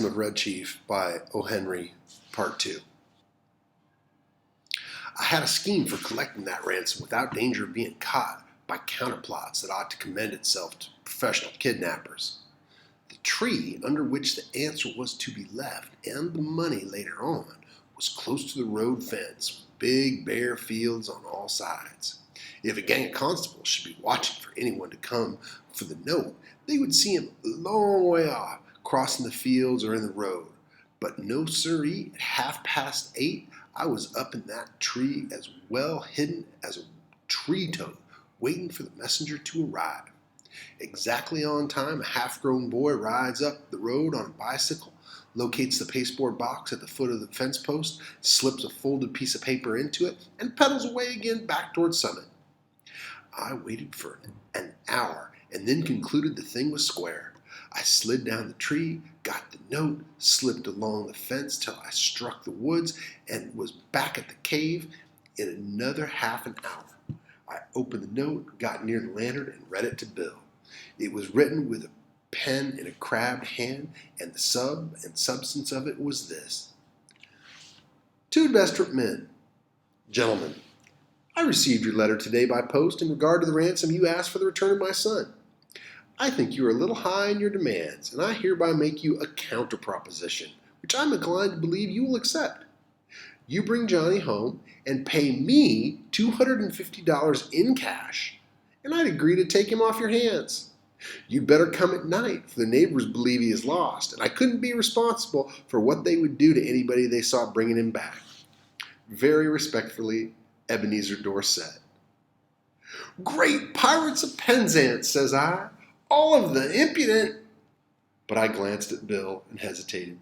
of Red Chief by O. Henry, Part 2. I had a scheme for collecting that ransom without danger of being caught by counterplots that ought to commend itself to professional kidnappers. The tree under which the answer was to be left, and the money later on, was close to the road fence, with big bare fields on all sides. If a gang of constables should be watching for anyone to come for the note, they would see him a long way off, crossing the fields or in the road. But no siree, at 8:30, I was up in that tree as well hidden as a tree toad, waiting for the messenger to arrive. Exactly on time, a half-grown boy rides up the road on a bicycle, locates the pasteboard box at the foot of the fence post, slips a folded piece of paper into it, and pedals away again back toward Summit. I waited for an hour and then concluded the thing was square. I slid down the tree, got the note, slipped along the fence till I struck the woods, and was back at the cave in another half an hour. I opened the note, got near the lantern, and read it to Bill. It was written with a pen in a crabbed hand, and the substance of it was this. To Desperate Men. Gentlemen, I received your letter today by post in regard to the ransom you asked for the return of my son. I think you are a little high in your demands, and I hereby make you a counter-proposition, which I'm inclined to believe you will accept. You bring Johnny home and pay me $250 in cash, and I'd agree to take him off your hands. You'd better come at night, for the neighbors believe he is lost, and I couldn't be responsible for what they would do to anybody they saw bringing him back. Very respectfully, Ebenezer Dorset. Great pirates of Penzance, says I. All of the impudent. But I glanced at Bill and hesitated.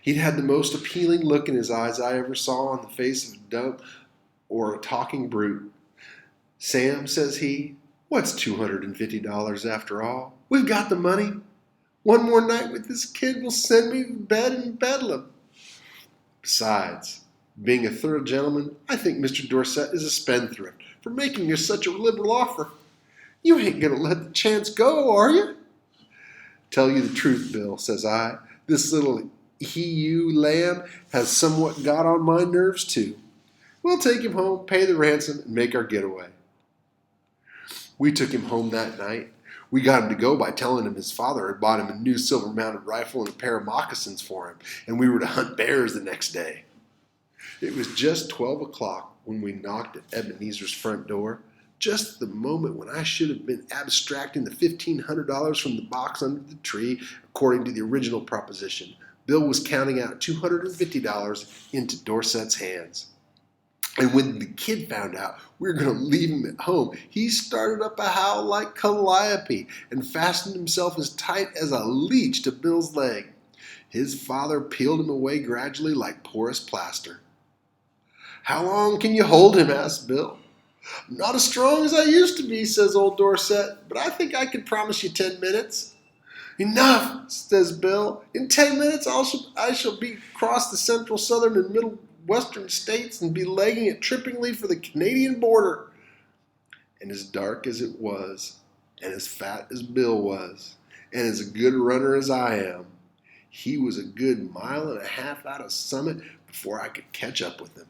He'd had the most appealing look in his eyes I ever saw on the face of a dumb or a talking brute. Sam, says he, what's $250 after all? We've got the money. One more night with this kid will send me to bed in Bedlam. Besides, being a thorough gentleman, I think Mr. Dorset is a spendthrift for making you such a liberal offer. You ain't going to let the chance go, are you? Tell you the truth, Bill, says I. This little he-you lamb has somewhat got on my nerves, too. We'll take him home, pay the ransom, and make our getaway. We took him home that night. We got him to go by telling him his father had bought him a new silver-mounted rifle and a pair of moccasins for him, and we were to hunt bears the next day. It was just 12 o'clock when we knocked at Ebenezer's front door, just the moment when I should have been abstracting the $1,500 from the box under the tree, according to the original proposition. Bill was counting out $250 into Dorset's hands. And when the kid found out we were going to leave him at home, he started up a howl like Calliope and fastened himself as tight as a leech to Bill's leg. His father peeled him away gradually like porous plaster. How long can you hold him? Asked Bill. Not as strong as I used to be, says old Dorset, but I think I can promise you 10 minutes. Enough, says Bill. In 10 minutes I shall be across the central, southern, and middle western states and be legging it trippingly for the Canadian border. And as dark as it was, and as fat as Bill was, and as a good runner as I am, he was a good mile and a half out of Summit before I could catch up with him.